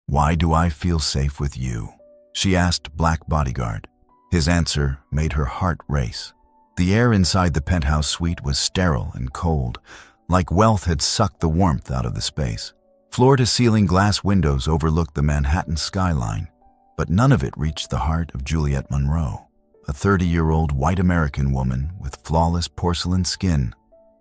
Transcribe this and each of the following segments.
"Why do I feel safe with you?" she asked Black Bodyguard. His answer made her heart race. The air inside the penthouse suite was sterile and cold, like wealth had sucked the warmth out of the space. Floor-to-ceiling glass windows overlooked the Manhattan skyline, but none of it reached the heart of Juliette Monroe, a 30-year-old white American woman with flawless porcelain skin,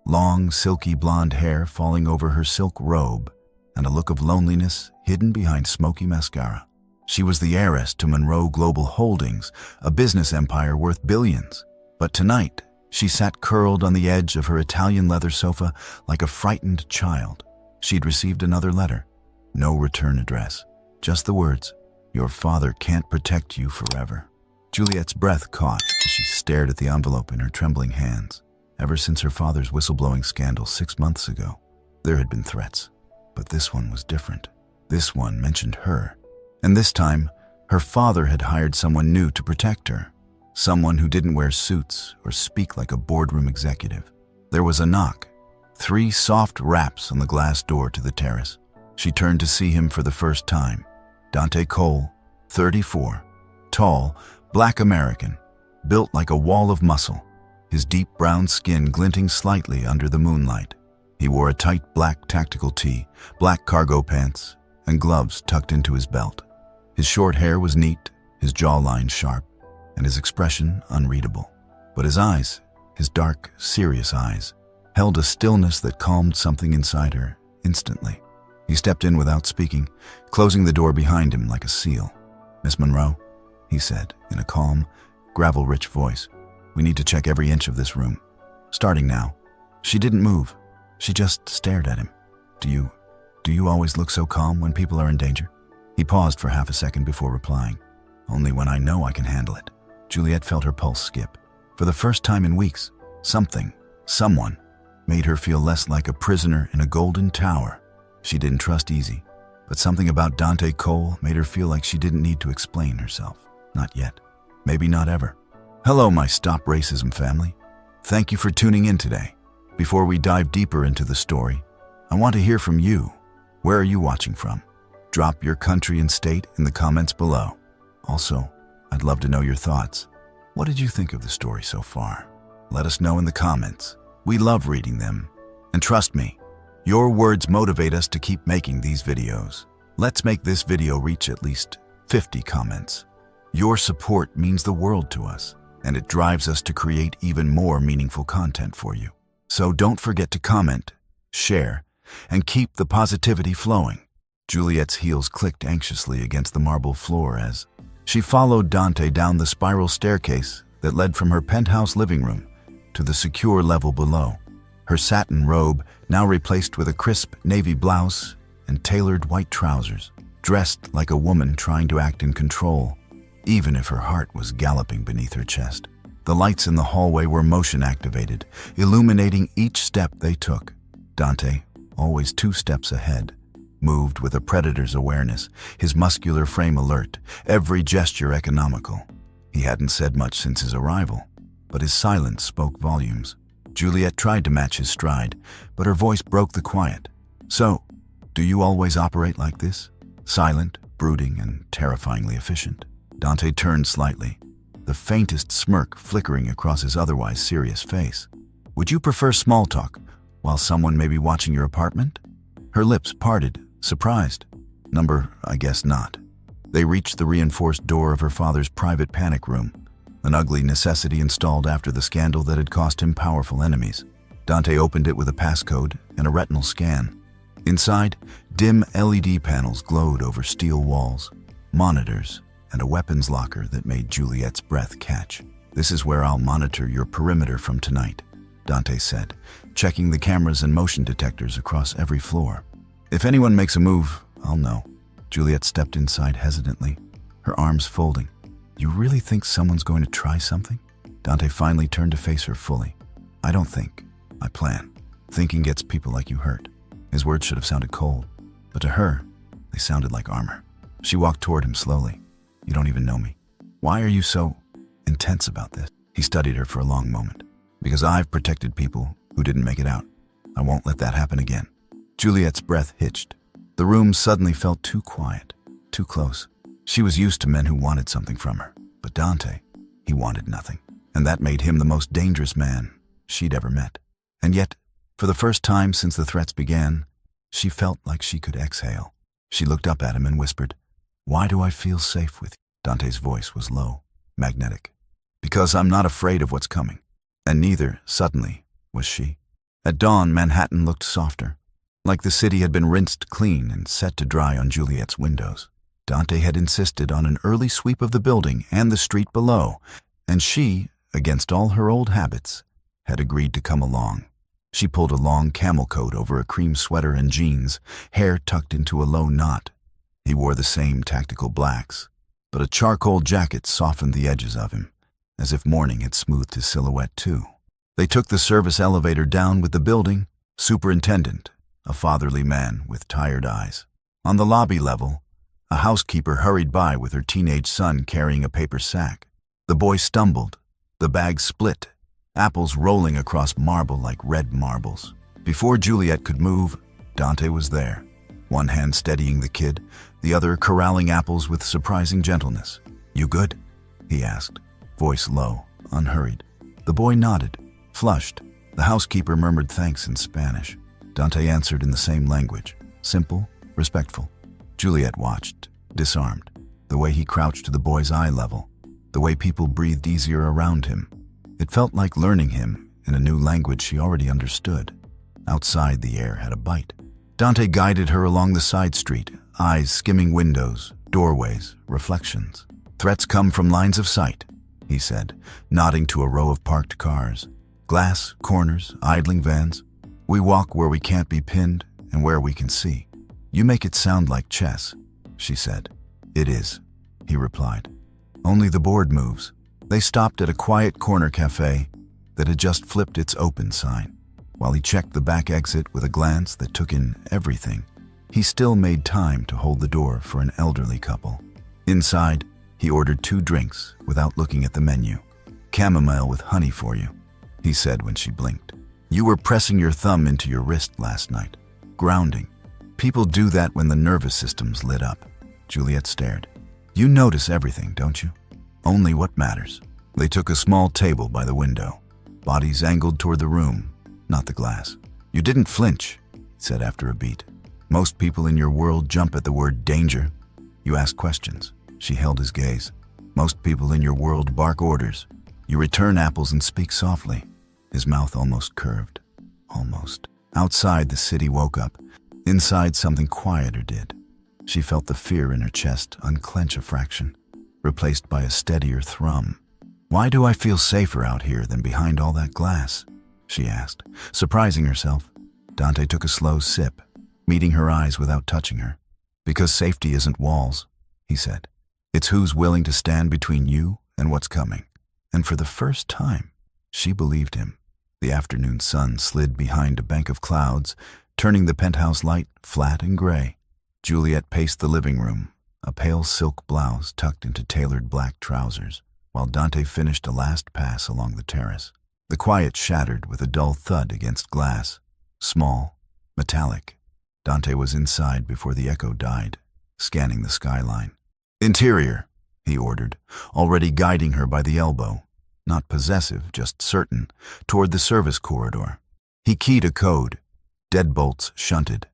long, silky blonde hair falling over her silk robe, and a look of loneliness hidden behind smoky mascara. She was the heiress to Monroe Global Holdings, a business empire worth billions. But tonight, she sat curled on the edge of her Italian leather sofa like a frightened child. She'd received another letter. No return address. Just the words, "Your father can't protect you forever." Juliette's breath caught as she stared at the envelope in her trembling hands. Ever since her father's whistleblowing scandal 6 months ago, there had been threats. But this one was different. This one mentioned her. And this time, her father had hired someone new to protect her. Someone who didn't wear suits or speak like a boardroom executive. There was a knock. 3 soft raps on the glass door to the terrace. She turned to see him for the first time. Dante Cole, 34, tall, black American, built like a wall of muscle, his deep brown skin glinting slightly under the moonlight. He wore a tight black tactical tee, black cargo pants, and gloves tucked into his belt. His short hair was neat, his jawline sharp, and his expression unreadable. But his eyes, his dark, serious eyes, held a stillness that calmed something inside her instantly. He stepped in without speaking, closing the door behind him like a seal. "Miss Monroe," he said in a calm, gravel-rich voice, "we need to check every inch of this room. Starting now." She didn't move. She just stared at him. Do you always look so calm when people are in danger?" He paused for half a second before replying. "Only when I know I can handle it." Juliette felt her pulse skip. For the first time in weeks, someone, made her feel less like a prisoner in a golden tower. She didn't trust easy, but something about Dante Cole made her feel like she didn't need to explain herself. Not yet. Maybe not ever. Hello, my Stop Racism family. Thank you for tuning in today. Before we dive deeper into the story, I want to hear from you. Where are you watching from? Drop your country and state in the comments below. Also, I'd love to know your thoughts. What did you think of the story so far? Let us know in the comments. We love reading them. And trust me, your words motivate us to keep making these videos. Let's make this video reach at least 50 comments. Your support means the world to us, and it drives us to create even more meaningful content for you. So don't forget to comment, share, and keep the positivity flowing. Juliette's heels clicked anxiously against the marble floor as she followed Dante down the spiral staircase that led from her penthouse living room to the secure level below. Her satin robe now replaced with a crisp navy blouse and tailored white trousers, dressed like a woman trying to act in control, even if her heart was galloping beneath her chest. The lights in the hallway were motion-activated, illuminating each step they took. Dante, always 2 steps ahead, moved with a predator's awareness, his muscular frame alert, every gesture economical. He hadn't said much since his arrival, but his silence spoke volumes. Juliette tried to match his stride, but her voice broke the quiet. "So, do you always operate like this? Silent, brooding, and terrifyingly efficient?" Dante turned slightly, the faintest smirk flickering across his otherwise serious face. "Would you prefer small talk while someone may be watching your apartment?" Her lips parted, surprised. I guess not. They reached the reinforced door of her father's private panic room, an ugly necessity installed after the scandal that had cost him powerful enemies. Dante opened it with a passcode and a retinal scan. Inside, dim LED panels glowed over steel walls, monitors, and a weapons locker that made Juliette's breath catch. "This is where I'll monitor your perimeter from tonight," Dante said, checking the cameras and motion detectors across every floor. "If anyone makes a move, I'll know." Juliette stepped inside hesitantly, her arms folding. "You really think someone's going to try something?" Dante finally turned to face her fully. "I don't think. I plan. Thinking gets people like you hurt." His words should have sounded cold, but to her, they sounded like armor. She walked toward him slowly. "You don't even know me. Why are you so intense about this?" He studied her for a long moment. "Because I've protected people who didn't make it out. I won't let that happen again." Juliette's breath hitched. The room suddenly felt too quiet. too close. She was used to men who wanted something from her. But Dante, he wanted nothing. And that made him the most dangerous man she'd ever met. And yet, for the first time since the threats began, she felt like she could exhale. She looked up at him and whispered, "Why do I feel safe with you?" Dante's voice was low, magnetic. "Because I'm not afraid of what's coming." And neither, suddenly, was she. At dawn, Manhattan looked softer, like the city had been rinsed clean and set to dry on Juliette's windows. Dante had insisted on an early sweep of the building and the street below, and she, against all her old habits, had agreed to come along. She pulled a long camel coat over a cream sweater and jeans, hair tucked into a low knot. He wore the same tactical blacks, but a charcoal jacket softened the edges of him, as if morning had smoothed his silhouette too. They took the service elevator down with the building superintendent, a fatherly man with tired eyes. On the lobby level, a housekeeper hurried by with her teenage son carrying a paper sack. The boy stumbled, the bag split, apples rolling across marble like red marbles. Before Juliette could move, Dante was there, one hand steadying the kid, the other corralling apples with surprising gentleness. "You good?" he asked, voice low, unhurried. The boy nodded, flushed. The housekeeper murmured thanks in Spanish. Dante answered in the same language, simple, respectful. Juliette watched, disarmed, the way he crouched to the boy's eye level, the way people breathed easier around him. It felt like learning him in a new language she already understood. Outside, the air had a bite. Dante guided her along the side street, eyes skimming windows, doorways, reflections. "Threats come from lines of sight," he said, nodding to a row of parked cars. "Glass, corners, idling vans. We walk where we can't be pinned and where we can see." "You make it sound like chess," she said. "It is," he replied. "Only the board moves." They stopped at a quiet corner cafe that had just flipped its open sign. While he checked the back exit with a glance that took in everything, he still made time to hold the door for an elderly couple. Inside, he ordered 2 drinks without looking at the menu. "Chamomile with honey for you," he said when she blinked. "You were pressing your thumb into your wrist last night. Grounding. People do that when the nervous system's lit up." Juliette stared. "You notice everything, don't you? Only what matters." They took a small table by the window, bodies angled toward the room, not the glass. "You didn't flinch," he said after a beat. "Most people in your world jump at the word danger. You ask questions." She held his gaze. "Most people in your world bark orders. You return apples and speak softly." His mouth almost curved. Almost. Outside, the city woke up. Inside, something quieter did. She felt the fear in her chest unclench a fraction, replaced by a steadier thrum. "Why do I feel safer out here than behind all that glass?" she asked, surprising herself. Dante took a slow sip, meeting her eyes without touching her. "Because safety isn't walls," he said. "It's who's willing to stand between you and what's coming." And for the first time, she believed him. The afternoon sun slid behind a bank of clouds, turning the penthouse light flat and gray. Juliette paced the living room, a pale silk blouse tucked into tailored black trousers, while Dante finished a last pass along the terrace. The quiet shattered with a dull thud against glass. Small, metallic. Dante was inside before the echo died, scanning the skyline. "Interior," he ordered, already guiding her by the elbow, not possessive, just certain, toward the service corridor. He keyed a code. Deadbolts shunted.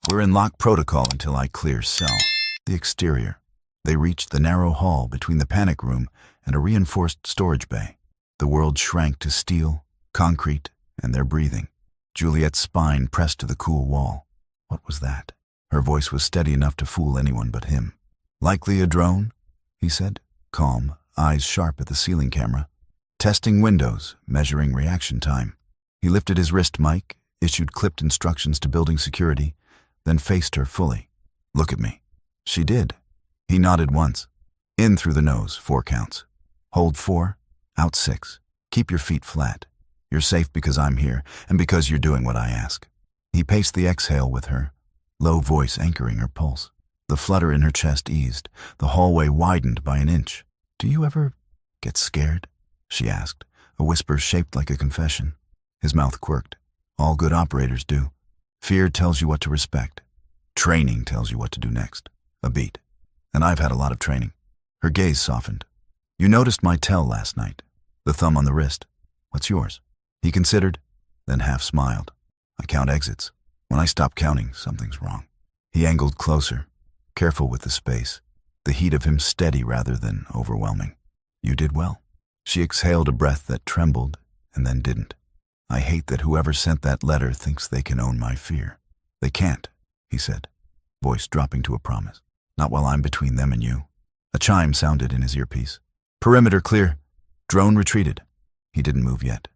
"We're in lock protocol until I clear cell." The exterior. They reached the narrow hall between the panic room and a reinforced storage bay. The world shrank to steel, concrete, and their breathing. Juliette's spine pressed to the cool wall. What was that? Her voice was steady enough to fool anyone but him. "Likely a drone," he said, calm, eyes sharp at the ceiling camera. "Testing windows, measuring reaction time." He lifted his wrist mic, issued clipped instructions to building security, then faced her fully. "Look at me." She did. He nodded once. "In through the nose, 4 counts. Hold 4, out 6. Keep your feet flat. You're safe because I'm here, and because you're doing what I ask." He paced the exhale with her, low voice anchoring her pulse. The flutter in her chest eased. The hallway widened by an inch. "Do you ever get scared?" she asked, a whisper shaped like a confession. His mouth quirked. "All good operators do. Fear tells you what to respect. Training tells you what to do next." A beat. And I've had a lot of training. Her gaze softened. You noticed my tell last night. The thumb on the wrist. What's yours? He considered, then half smiled. I count exits. When I stop counting, something's wrong. He angled closer, careful with the space, the heat of him steady rather than overwhelming. You did well. She exhaled a breath that trembled and then didn't. I hate that whoever sent that letter thinks they can own my fear. They can't, he said, voice dropping to a promise. Not while I'm between them and you. A chime sounded in his earpiece. Perimeter clear. Drone retreated. He didn't move yet.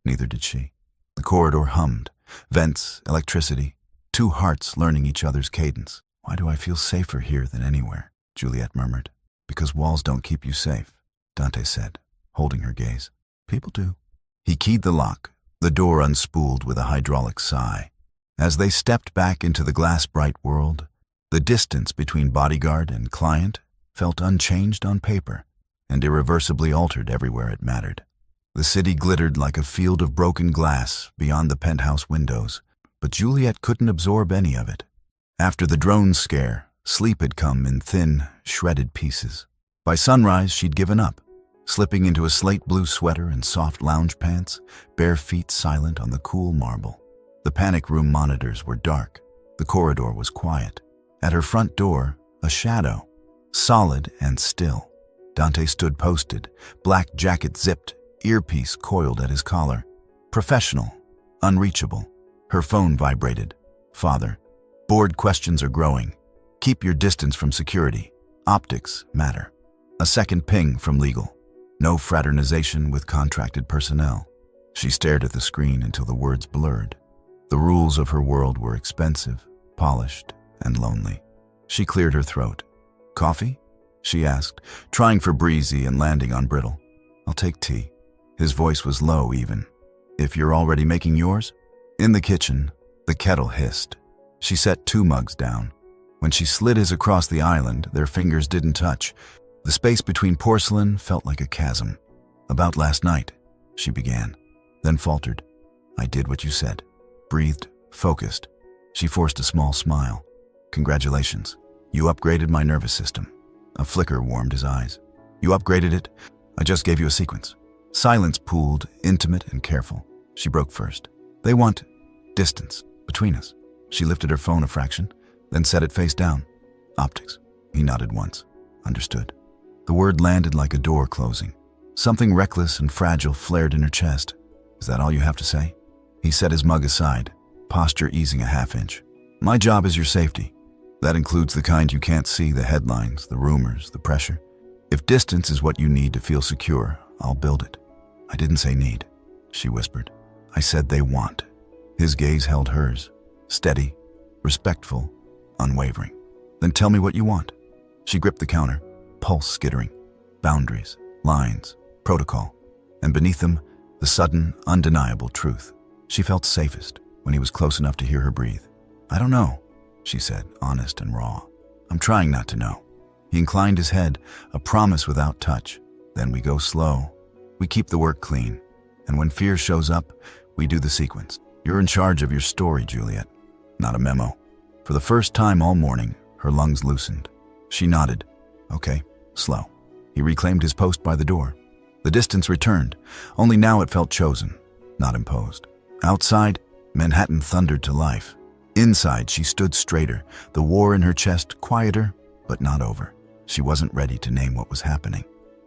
Neither did she. The corridor hummed. Vents, electricity. Two hearts learning each other's cadence. Why do I feel safer here than anywhere? Juliette murmured. Because walls don't keep you safe, Dante said, holding her gaze. People do. He keyed the lock. The door unspooled with a hydraulic sigh. As they stepped back into the glass-bright world, the distance between bodyguard and client felt unchanged on paper and irreversibly altered everywhere it mattered. The city glittered like a field of broken glass beyond the penthouse windows, but Juliette couldn't absorb any of it. After the drone scare, sleep had come in thin, shredded pieces. By sunrise, she'd given up, slipping into a slate blue sweater and soft lounge pants, bare feet silent on the cool marble. The panic room monitors were dark. The corridor was quiet. At her front door, a shadow, solid and still. Dante stood posted, black jacket zipped, earpiece coiled at his collar. Professional, unreachable. Her phone vibrated. Father, board questions are growing. Keep your distance from security. Optics matter. A second ping from legal. No fraternization with contracted personnel. She stared at the screen until the words blurred. The rules of her world were expensive, polished, and lonely. She cleared her throat. Coffee? She asked, trying for breezy and landing on brittle. I'll take tea. His voice was low even. If you're already making yours? In the kitchen, the kettle hissed. She set 2 mugs down. When she slid his across the island, their fingers didn't touch. The space between porcelain felt like a chasm. About last night, she began, then faltered. I did what you said. Breathed, focused. She forced a small smile. Congratulations. You upgraded my nervous system. A flicker warmed his eyes. You upgraded it. I just gave you a sequence. Silence pooled, intimate and careful. She broke first. They want distance between us. She lifted her phone a fraction, then set it face down. Optics. He nodded once. Understood. The word landed like a door closing. Something reckless and fragile flared in her chest. Is that all you have to say? He set his mug aside, posture easing a half-inch. My job is your safety. That includes the kind you can't see, the headlines, the rumors, the pressure. If distance is what you need to feel secure, I'll build it. I didn't say need, she whispered. I said they want. His gaze held hers, steady, respectful, unwavering. Then tell me what you want. She gripped the counter, pulse skittering. Boundaries, lines, protocol, and beneath them, the sudden, undeniable truth. She felt safest when he was close enough to hear her breathe. I don't know, she said, honest and raw. I'm trying not to know. He inclined his head, a promise without touch. Then we go slow. We keep the work clean. And when fear shows up, we do the sequence. You're in charge of your story, Juliette, not a memo. For the first time all morning, her lungs loosened. She nodded. Okay, slow. He reclaimed his post by the door. The distance returned, only now it felt chosen, not imposed. Outside, Manhattan thundered to life. Inside, she stood straighter, the war in her chest quieter, but not over. She wasn't ready to name what was happening.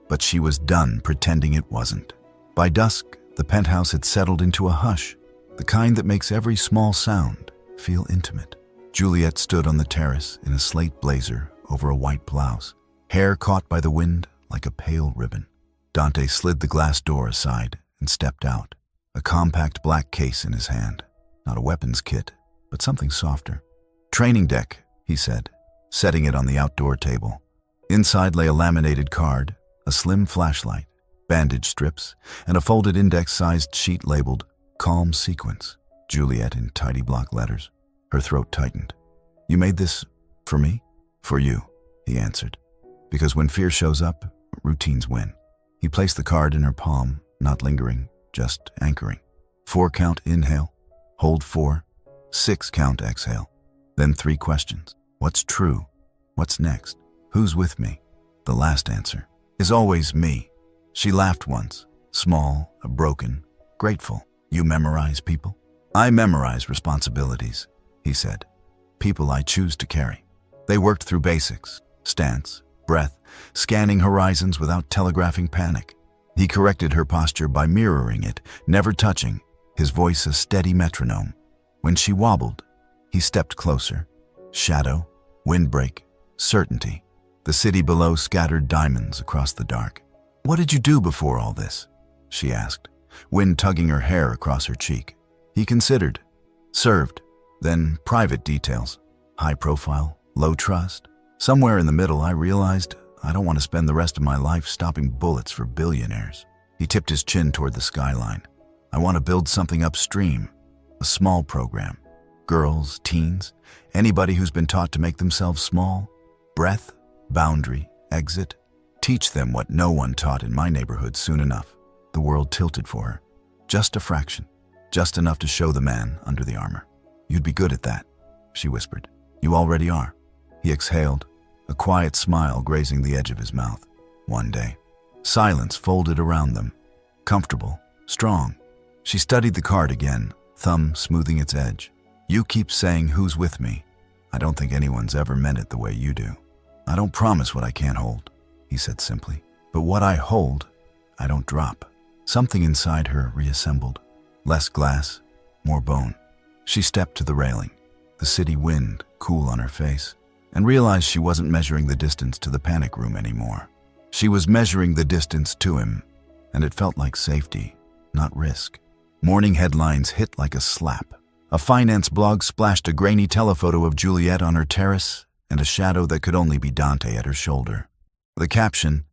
But she was done pretending it wasn't. By dusk, the penthouse had settled into a hush, the kind that makes every small sound feel intimate. Juliette stood on the terrace in a slate blazer over a white blouse, hair caught by the wind like a pale ribbon. Dante slid the glass door aside and stepped out, a compact black case in his hand. Not a weapons kit, but something softer. Training deck, he said, setting it on the outdoor table. Inside lay a laminated card, a slim flashlight, bandage strips, and a folded index-sized sheet labeled Calm Sequence, Juliette in tidy block letters. Her throat tightened. You made this for me? For you, he answered. Because when fear shows up, routines win. He placed the card in her palm, not lingering, just anchoring. 4-count inhale, hold 4, 6-count exhale. Then 3 questions. What's true? What's next? Who's with me? The last answer is always me. She laughed once, small, broken, grateful. You memorize people? I memorize responsibilities, he said. People I choose to carry. They worked through basics, stance, breath, scanning horizons without telegraphing panic. He corrected her posture by mirroring it, never touching, his voice a steady metronome. When she wobbled, he stepped closer. Shadow, windbreak, certainty. The city below scattered diamonds across the dark. What did you do before all this? She asked, wind tugging her hair across her cheek. He considered. Served, then private details. High profile, low trust. Somewhere in the middle, I realized I don't want to spend the rest of my life stopping bullets for billionaires. He tipped his chin toward the skyline. I want to build something upstream, a small program. Girls, teens, anybody who's been taught to make themselves small. Breath, boundary, exit. Teach them what no one taught in my neighborhood soon enough. The world tilted for her. Just a fraction. Just enough to show the man under the armor. You'd be good at that, she whispered. You already are. He exhaled, a quiet smile grazing the edge of his mouth. One day. Silence folded around them. Comfortable, strong. She studied the card again, thumb smoothing its edge. You keep saying who's with me. I don't think anyone's ever meant it the way you do. I don't promise what I can't hold, he said simply. But what I hold, I don't drop. Something inside her reassembled. Less glass, more bone. She stepped to the railing, the city wind cool on her face, and realized she wasn't measuring the distance to the panic room anymore. She was measuring the distance to him, and it felt like safety, not risk. Morning headlines hit like a slap. A finance blog splashed a grainy telephoto of Juliette on her terrace and a shadow that could only be Dante at her shoulder. The caption,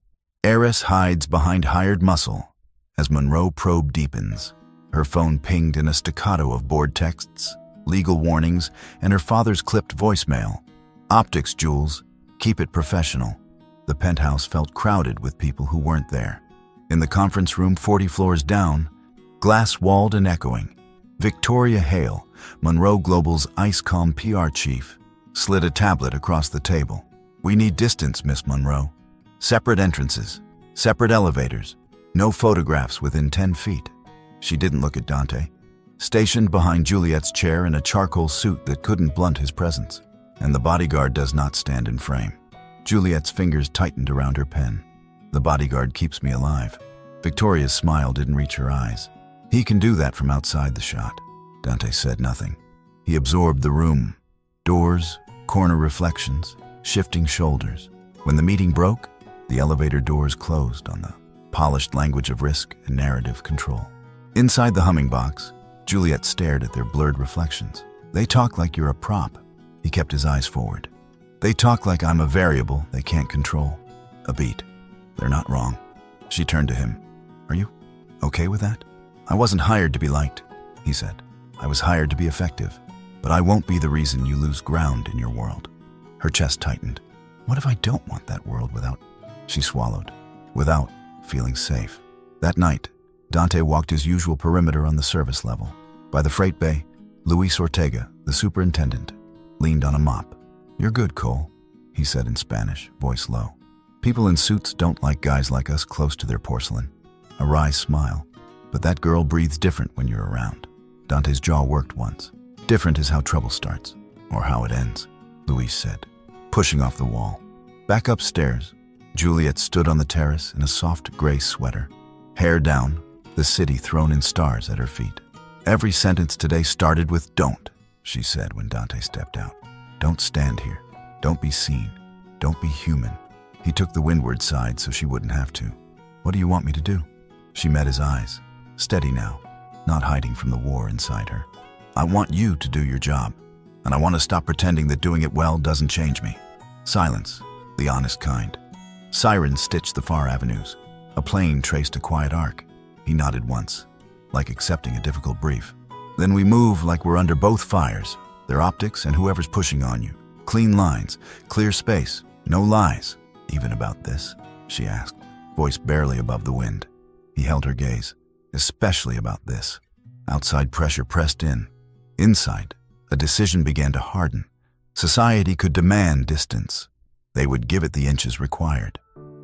heiress hides behind hired muscle as Monroe probe deepens. Her phone pinged in a staccato of board texts, legal warnings, and her father's clipped voicemail. Optics, Jules. Keep it professional. The penthouse felt crowded with people who weren't there. In the conference room 40 floors down, glass-walled and echoing, Victoria Hale, Monroe Global's ice-calm PR chief, slid a tablet across the table. We need distance, Miss Monroe. Separate entrances, separate elevators, no photographs within 10 feet. She didn't look at Dante, stationed behind Juliette's chair in a charcoal suit that couldn't blunt his presence. And the bodyguard does not stand in frame. Juliette's fingers tightened around her pen. The bodyguard keeps me alive. Victoria's smile didn't reach her eyes. He can do that from outside the shot. Dante said nothing. He absorbed the room. Doors, corner reflections, shifting shoulders. When the meeting broke, the elevator doors closed on the polished language of risk and narrative control. Inside the humming box, Juliette stared at their blurred reflections. They talk like you're a prop. He kept his eyes forward. They talk like I'm a variable they can't control. A beat. They're not wrong. She turned to him. Are you okay with that? I wasn't hired to be liked, he said. I was hired to be effective. But I won't be the reason you lose ground in your world. Her chest tightened. What if I don't want that world without... She swallowed. Without feeling safe. That night, Dante walked his usual perimeter on the service level. By the freight bay, Luis Ortega, the superintendent, leaned on a mop. You're good, Cole, he said in Spanish, voice low. People in suits don't like guys like us close to their porcelain. A wry smile. But that girl breathes different when you're around. Dante's jaw worked once. Different is how trouble starts, or how it ends, Luis said, pushing off the wall. Back upstairs, Juliette stood on the terrace in a soft gray sweater. Hair down, the city thrown in stars at her feet. Every sentence today started with don't, she said when Dante stepped out. Don't stand here. Don't be seen. Don't be human. He took the windward side so she wouldn't have to. What do you want me to do? She met his eyes, steady now, not hiding from the war inside her. I want you to do your job, and I want to stop pretending that doing it well doesn't change me. Silence, the honest kind. Sirens stitched the far avenues. A plane traced a quiet arc. He nodded once, like accepting a difficult brief. Then we move like we're under both fires, their optics and whoever's pushing on you. Clean lines, clear space, no lies. Even about this, she asked, voice barely above the wind. He held her gaze. Especially about this. Outside pressure pressed in. Inside, a decision began to harden. Society could demand distance, They would give it the inches required.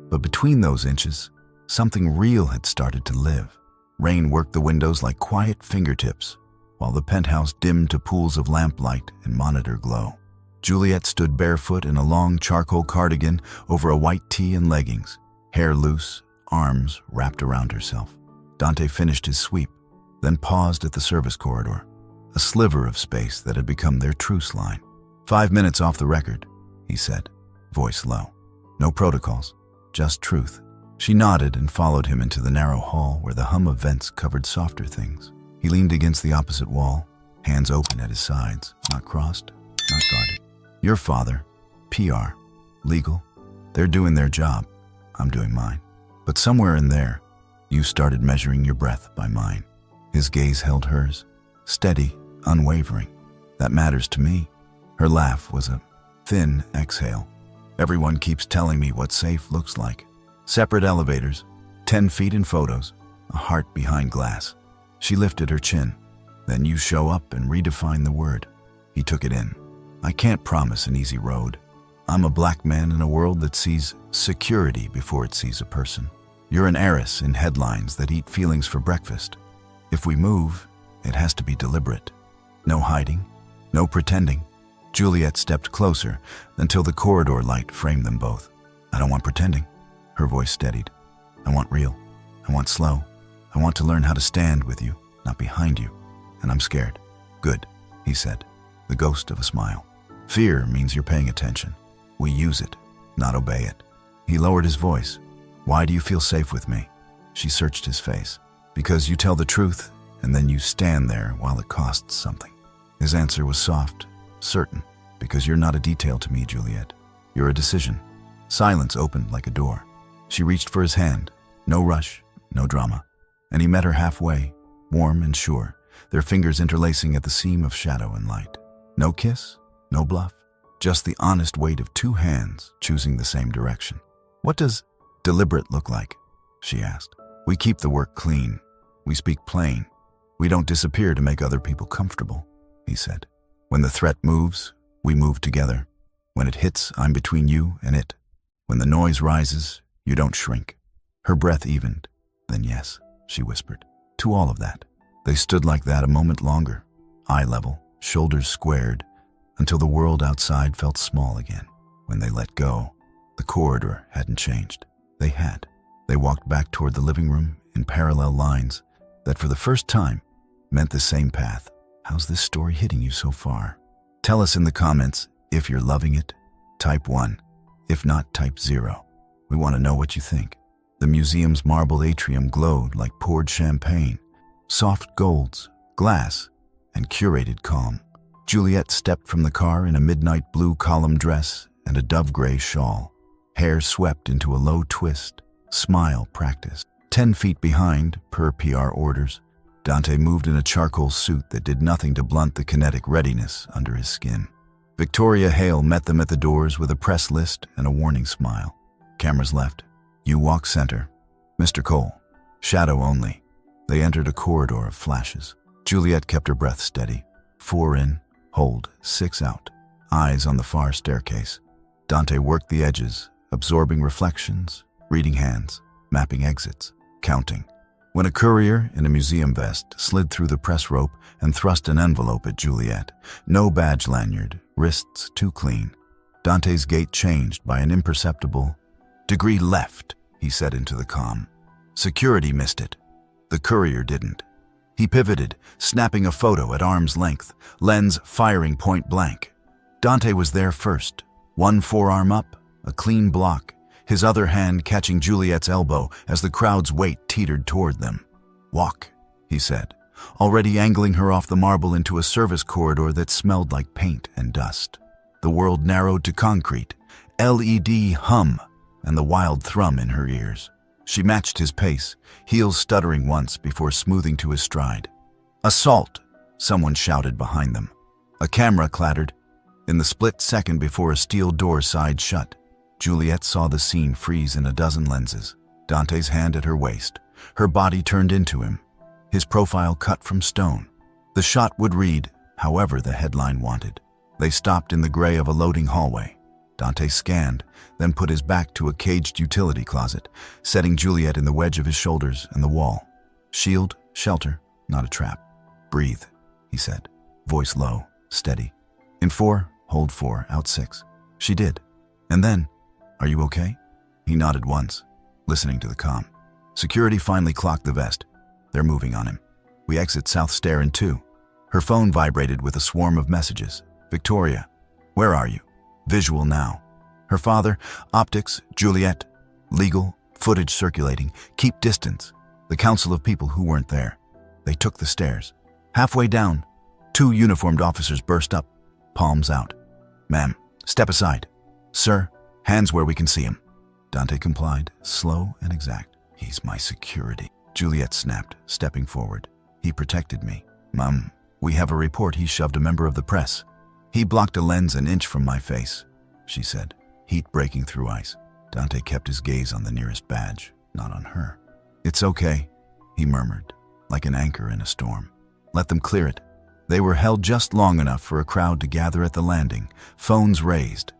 But between those inches, something real had started to live. Rain worked the windows like quiet fingertips, while the penthouse dimmed to pools of lamplight and monitor glow. Juliette stood barefoot in a long charcoal cardigan over a white tee and leggings, hair loose, arms wrapped around herself. Dante finished his sweep, then paused at the service corridor, a sliver of space that had become their truce line. 5 minutes off the record, he said, voice low. No protocols, just truth. She nodded and followed him into the narrow hall where the hum of vents covered softer things. He leaned against the opposite wall, hands open at his sides, not crossed, not guarded. Your father, PR, legal, they're doing their job. I'm doing mine. But somewhere in there, you started measuring your breath by mine. His gaze held hers, steady, unwavering. That matters to me. Her laugh was a thin exhale. Everyone keeps telling me what safe looks like. Separate elevators, 10 feet in photos, a heart behind glass. She lifted her chin. Then you show up and redefine the word. He took it in. I can't promise an easy road. I'm a black man in a world that sees security before it sees a person. You're an heiress in headlines that eat feelings for breakfast. If we move, it has to be deliberate. No hiding, no pretending. Juliette stepped closer until the corridor light framed them both. I don't want pretending. Her voice steadied. I want real. I want slow. I want to learn how to stand with you, not behind you. And I'm scared. Good, he said, the ghost of a smile. Fear means you're paying attention. We use it, not obey it. He lowered his voice. Why do you feel safe with me? She searched his face. Because you tell the truth, and then you stand there while it costs something. His answer was soft, certain, because you're not a detail to me, Juliette. You're a decision. Silence opened like a door. She reached for his hand. No rush, no drama. And he met her halfway, warm and sure, their fingers interlacing at the seam of shadow and light. No kiss, no bluff, just the honest weight of two hands choosing the same direction. What does deliberate look like? She asked. We keep the work clean. We speak plain. We don't disappear to make other people comfortable, he said. When the threat moves, we move together. When it hits, I'm between you and it. When the noise rises, you don't shrink. Her breath evened. Then yes, she whispered, to all of that. They stood like that a moment longer, eye level, shoulders squared, until the world outside felt small again. When they let go, the corridor hadn't changed. They had. They walked back toward the living room in parallel lines that for the first time meant the same path. How's this story hitting you so far? Tell us in the comments if you're loving it. Type 1. If not, type 0. We want to know what you think. The museum's marble atrium glowed like poured champagne, soft golds, glass, and curated calm. Juliette stepped from the car in a midnight blue column dress and a dove-gray shawl. Hair swept into a low twist, smile practiced. 10 feet behind, per PR orders, Dante moved in a charcoal suit that did nothing to blunt the kinetic readiness under his skin. Victoria Hale met them at the doors with a press list and a warning smile. Cameras left. You walk center. Mr. Cole. Shadow only. They entered a corridor of flashes. Juliette kept her breath steady. 4 in, hold, 6 out. Eyes on the far staircase. Dante worked the edges, absorbing reflections, reading hands, mapping exits, counting. When a courier in a museum vest slid through the press rope and thrust an envelope at Juliette, no badge lanyard, wrists too clean. Dante's gait changed by an imperceptible degree left, he said into the comm. Security missed it. The courier didn't. He pivoted, snapping a photo at arm's length, lens firing point blank. Dante was there first, one forearm up, a clean block, his other hand catching Juliette's elbow as the crowd's weight teetered toward them. Walk, he said, already angling her off the marble into a service corridor that smelled like paint and dust. The world narrowed to concrete, LED hum, and the wild thrum in her ears. She matched his pace, heels stuttering once before smoothing to his stride. Assault, someone shouted behind them. A camera clattered. In the split second before a steel door sighed shut, Juliette saw the scene freeze in a dozen lenses. Dante's hand at her waist, her body turned into him, his profile cut from stone. The shot would read, however the headline wanted. They stopped in the gray of a loading hallway. Dante scanned, then put his back to a caged utility closet, setting Juliette in the wedge of his shoulders and the wall. Shield, shelter, not a trap. Breathe, he said, voice low, steady. In 4, hold 4, out 6. She did. And then, are you okay? He nodded once, listening to the comm. Security finally clocked the vest. They're moving on him. We exit South Stair in 2. Her phone vibrated with a swarm of messages. Victoria, where are you? Visual now. Her father, optics, Juliette, legal, footage circulating, keep distance. The council of people who weren't there. They took the stairs. Halfway down, 2 uniformed officers burst up, palms out. Ma'am, step aside. Sir, hands where we can see him. Dante complied, slow and exact. He's my security. Juliette snapped, stepping forward. He protected me. Mum, we have a report he shoved a member of the press. He blocked a lens an inch from my face, she said, heat breaking through ice. Dante kept his gaze on the nearest badge, not on her. It's okay, he murmured, like an anchor in a storm. Let them clear it. They were held just long enough for a crowd to gather at the landing, phones raised.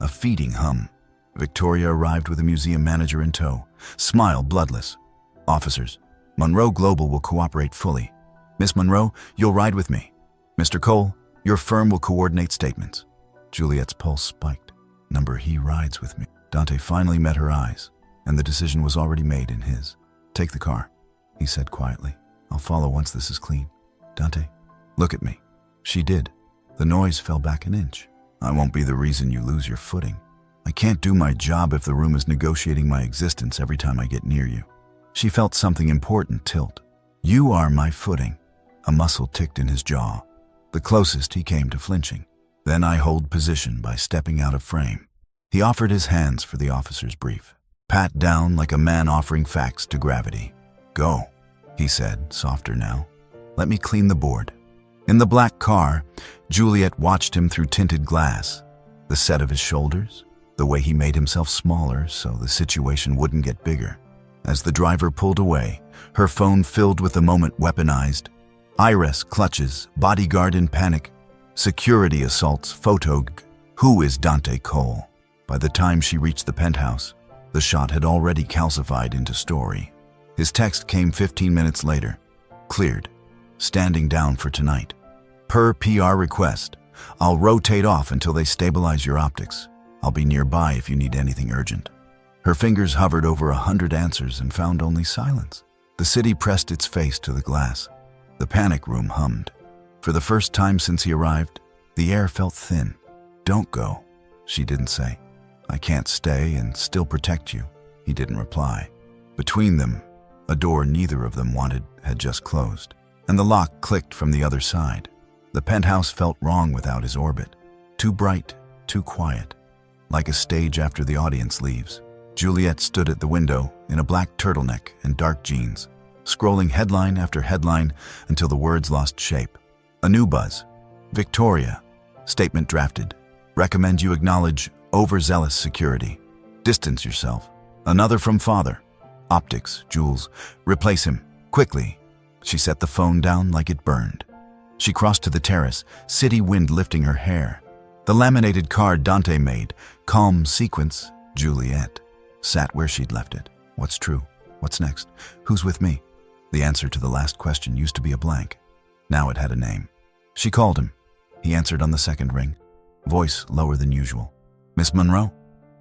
A feeding hum. Victoria arrived with a museum manager in tow, smile bloodless. Officers, Monroe Global will cooperate fully. Miss Monroe, you'll ride with me. Mr. Cole, your firm will coordinate statements. Juliette's pulse spiked. Number he rides with me. Dante finally met her eyes, and the decision was already made in his. Take the car, he said quietly. I'll follow once this is clean. Dante, look at me. She did. The noise fell back an inch. I won't be the reason you lose your footing. I can't do my job if the room is negotiating my existence every time I get near you. She felt something important tilt. You are my footing. A muscle ticked in his jaw. The closest he came to flinching. Then I hold position by stepping out of frame. He offered his hands for the officer's brief. Pat down like a man offering facts to gravity. Go, he said, softer now. Let me clean the board. In the black car, Juliette watched him through tinted glass. The set of his shoulders, the way he made himself smaller so the situation wouldn't get bigger. As the driver pulled away, her phone filled with the moment weaponized. Heiress clutches, bodyguard in panic. Security assaults, photo. Who is Dante Cole? By the time she reached the penthouse, the shot had already calcified into story. His text came 15 minutes later. Cleared. Standing down for tonight. Per PR request. I'll rotate off until they stabilize your optics. I'll be nearby if you need anything urgent. Her fingers hovered over 100 answers and found only silence. The city pressed its face to the glass. The panic room hummed. For the first time since he arrived, the air felt thin. Don't go, she didn't say. I can't stay and still protect you, he didn't reply. Between them, a door neither of them wanted had just closed, and the lock clicked from the other side. The penthouse felt wrong without his orbit. Too bright, too quiet. Like a stage after the audience leaves. Juliette stood at the window in a black turtleneck and dark jeans, scrolling headline after headline until the words lost shape. A new buzz. Victoria. Statement drafted. Recommend you acknowledge overzealous security. Distance yourself. Another from father. Optics, Jules. Replace him. Quickly. She set the phone down like it burned. She crossed to the terrace, city wind lifting her hair. The laminated card Dante made, calm sequence, Juliette, sat where she'd left it. What's true? What's next? Who's with me? The answer to the last question used to be a blank. Now it had a name. She called him. He answered on the second ring, voice lower than usual. Miss Monroe?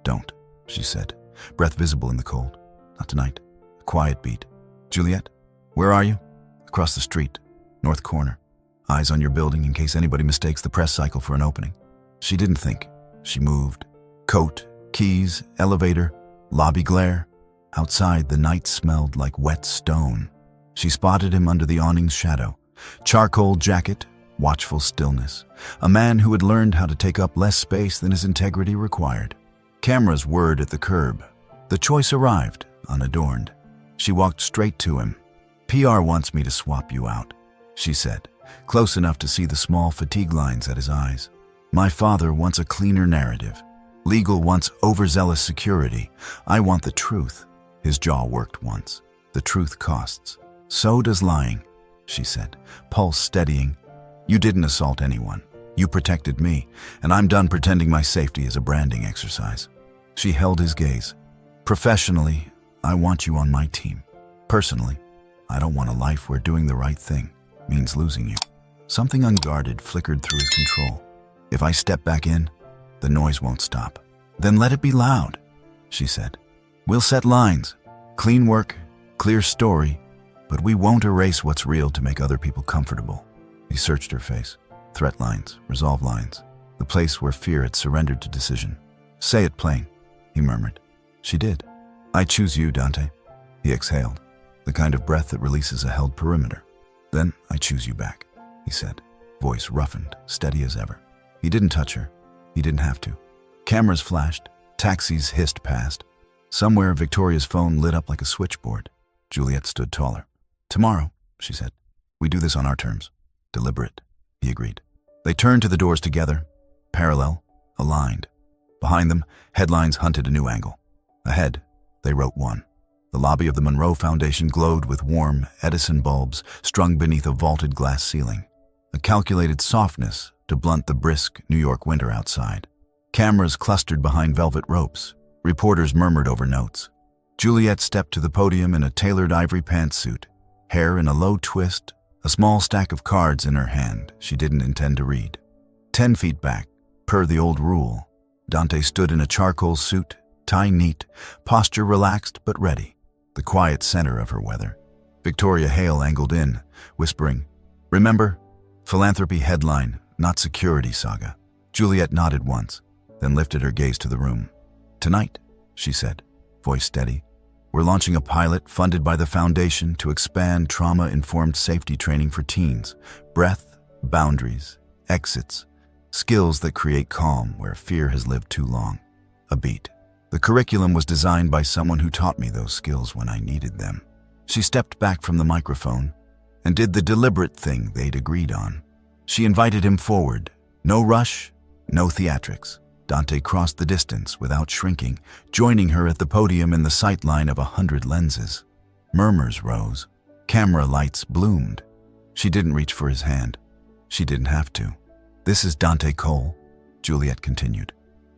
Don't, she said, breath visible in the cold. Not tonight. A quiet beat. Juliette? Where are you? Across the street, north corner. Eyes on your building in case anybody mistakes the press cycle for an opening. She didn't think. She moved. Coat, keys, elevator, lobby glare. Outside, the night smelled like wet stone. She spotted him under the awning's shadow. Charcoal jacket, watchful stillness. A man who had learned how to take up less space than his integrity required. Cameras whirred at the curb. The choice arrived, unadorned. She walked straight to him. PR wants me to swap you out, she said, close enough to see the small fatigue lines at his eyes. My father wants a cleaner narrative. Legal wants overzealous security. I want the truth. His jaw worked once. The truth costs. So does lying, she said, pulse steadying. You didn't assault anyone. You protected me, and I'm done pretending my safety is a branding exercise." She held his gaze. "Professionally, I want you on my team. Personally, I don't want a life where doing the right thing means losing you." Something unguarded flickered through his control. "If I step back in, the noise won't stop." "Then let it be loud," she said. "We'll set lines. Clean work, clear story, but we won't erase what's real to make other people comfortable." He searched her face. Threat lines, resolve lines, the place where fear had surrendered to decision. "Say it plain," he murmured. She did. "I choose you, Dante." He exhaled, the kind of breath that releases a held perimeter. "Then I choose you back," he said, voice roughened, steady as ever. He didn't touch her. He didn't have to. Cameras flashed, taxis hissed past. Somewhere, Victoria's phone lit up like a switchboard. Juliette stood taller. "Tomorrow," she said. "We do this on our terms." "Deliberate," he agreed. They turned to the doors together, parallel, aligned. Behind them, headlines hunted a new angle. Ahead, they wrote one. The lobby of the Monroe Foundation glowed with warm Edison bulbs strung beneath a vaulted glass ceiling, a calculated softness to blunt the brisk New York winter outside. Cameras clustered behind velvet ropes. Reporters murmured over notes. Juliette stepped to the podium in a tailored ivory pantsuit, hair in a low twist, a small stack of cards in her hand she didn't intend to read. 10 feet back, per the old rule, Dante stood in a charcoal suit, tie neat, posture relaxed but ready, the quiet center of her weather. Victoria Hale angled in, whispering, "Remember? Philanthropy headline, not security saga." Juliette nodded once, then lifted her gaze to the room. "Tonight," she said, voice steady, "we're launching a pilot funded by the Foundation to expand trauma-informed safety training for teens. Breath, boundaries, exits, skills that create calm where fear has lived too long. A beat. The curriculum was designed by someone who taught me those skills when I needed them." She stepped back from the microphone and did the deliberate thing they'd agreed on. She invited him forward. No rush, no theatrics. Dante crossed the distance without shrinking, joining her at the podium in the sightline of 100 lenses. Murmurs rose. Camera lights bloomed. She didn't reach for his hand. She didn't have to. "This is Dante Cole," Juliette continued.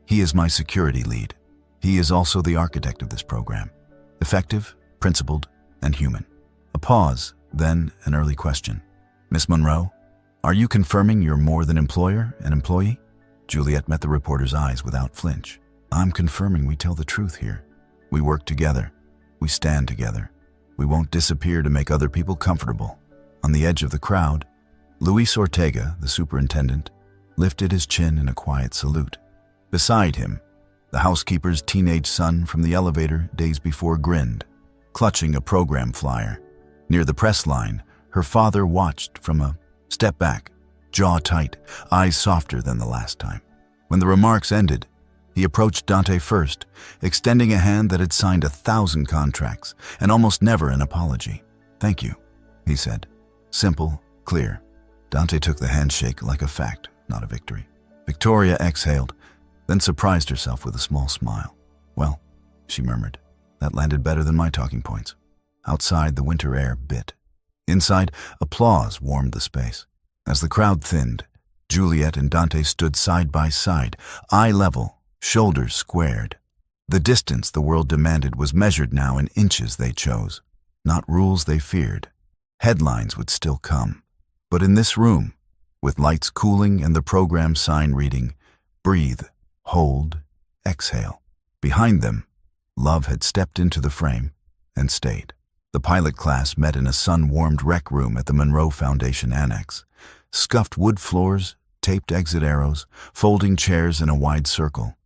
"He is my security lead. He is also the architect of this program. Effective, principled, and human." A pause, then an early question. "Miss Monroe, are you confirming you're more than employer and employee?" Juliette met the reporter's eyes without flinch. "I'm confirming we tell the truth here. We work together. We stand together. We won't disappear to make other people comfortable." On the edge of the crowd, Luis Ortega, the superintendent, lifted his chin in a quiet salute. Beside him, the housekeeper's teenage son from the elevator days before grinned, clutching a program flyer. Near the press line, her father watched from a step back, jaw tight, eyes softer than the last time. When the remarks ended, he approached Dante first, extending a hand that had signed 1,000 contracts and almost never an apology. "Thank you," he said. Simple, clear. Dante took the handshake like a fact, not a victory. Victoria exhaled, then surprised herself with a small smile. "Well," she murmured, "that landed better than my talking points." Outside, the winter air bit. Inside, applause warmed the space. As the crowd thinned, Juliette and Dante stood side by side, eye level, shoulders squared. The distance the world demanded was measured now in inches they chose, not rules they feared. Headlines would still come. But in this room, with lights cooling and the program sign reading, "Breathe, hold, exhale." Behind them, love had stepped into the frame and stayed. The pilot class met in a sun-warmed rec room at the Monroe Foundation Annex. Scuffed wood floors, taped exit arrows, folding chairs in a wide circle.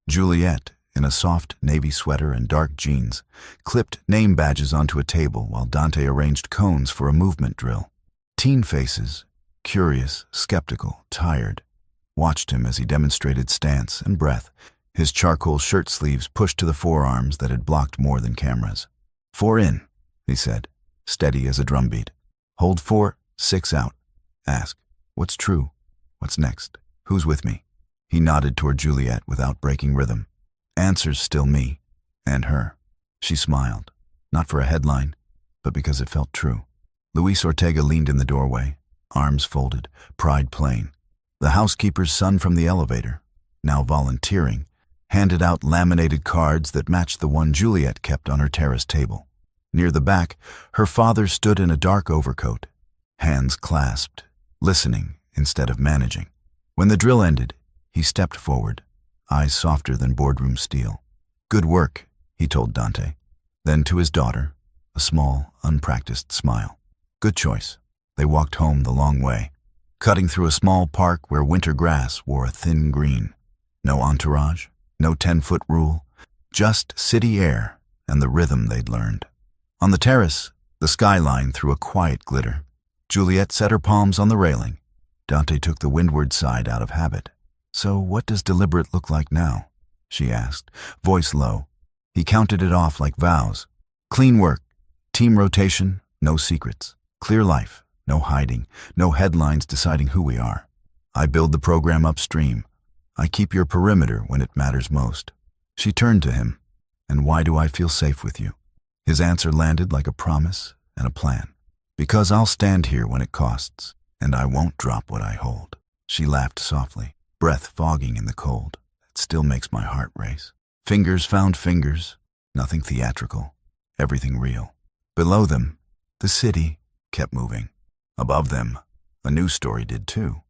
Juliette, in a soft navy sweater and dark jeans, clipped name badges onto a table while Dante arranged cones for a movement drill. Teen faces, curious, skeptical, tired, watched him as he demonstrated stance and breath, his charcoal shirt sleeves pushed to the forearms that had blocked more than cameras. "4 in," he said, steady as a drumbeat. "Hold 4, 6 out. Ask, what's true? What's next? Who's with me?" He nodded toward Juliette without breaking rhythm. "Answer's still me. And her." She smiled, not for a headline, but because it felt true. Luis Ortega leaned in the doorway, arms folded, pride plain. The housekeeper's son from the elevator, now volunteering, handed out laminated cards that matched the one Juliette kept on her terrace table. Near the back, her father stood in a dark overcoat, hands clasped, listening instead of managing. When the drill ended, he stepped forward, eyes softer than boardroom steel. "Good work," he told Dante. Then to his daughter, a small, unpracticed smile. "Good choice." They walked home the long way, cutting through a small park where winter grass wore a thin green. No entourage, no 10-foot rule, just city air and the rhythm they'd learned. On the terrace, the skyline threw a quiet glitter. Juliette set her palms on the railing. Dante took the windward side out of habit. "So what does deliberate look like now?" she asked, voice low. He counted it off like vows. "Clean work, team rotation, no secrets. Clear life, no hiding, no headlines deciding who we are. I build the program upstream. I keep your perimeter when it matters most." She turned to him. "And why do I feel safe with you?" His answer landed like a promise and a plan. "Because I'll stand here when it costs, and I won't drop what I hold." She laughed softly, breath fogging in the cold. "It still makes my heart race." Fingers found fingers, nothing theatrical, everything real. Below them, the city kept moving. Above them, a news story did too.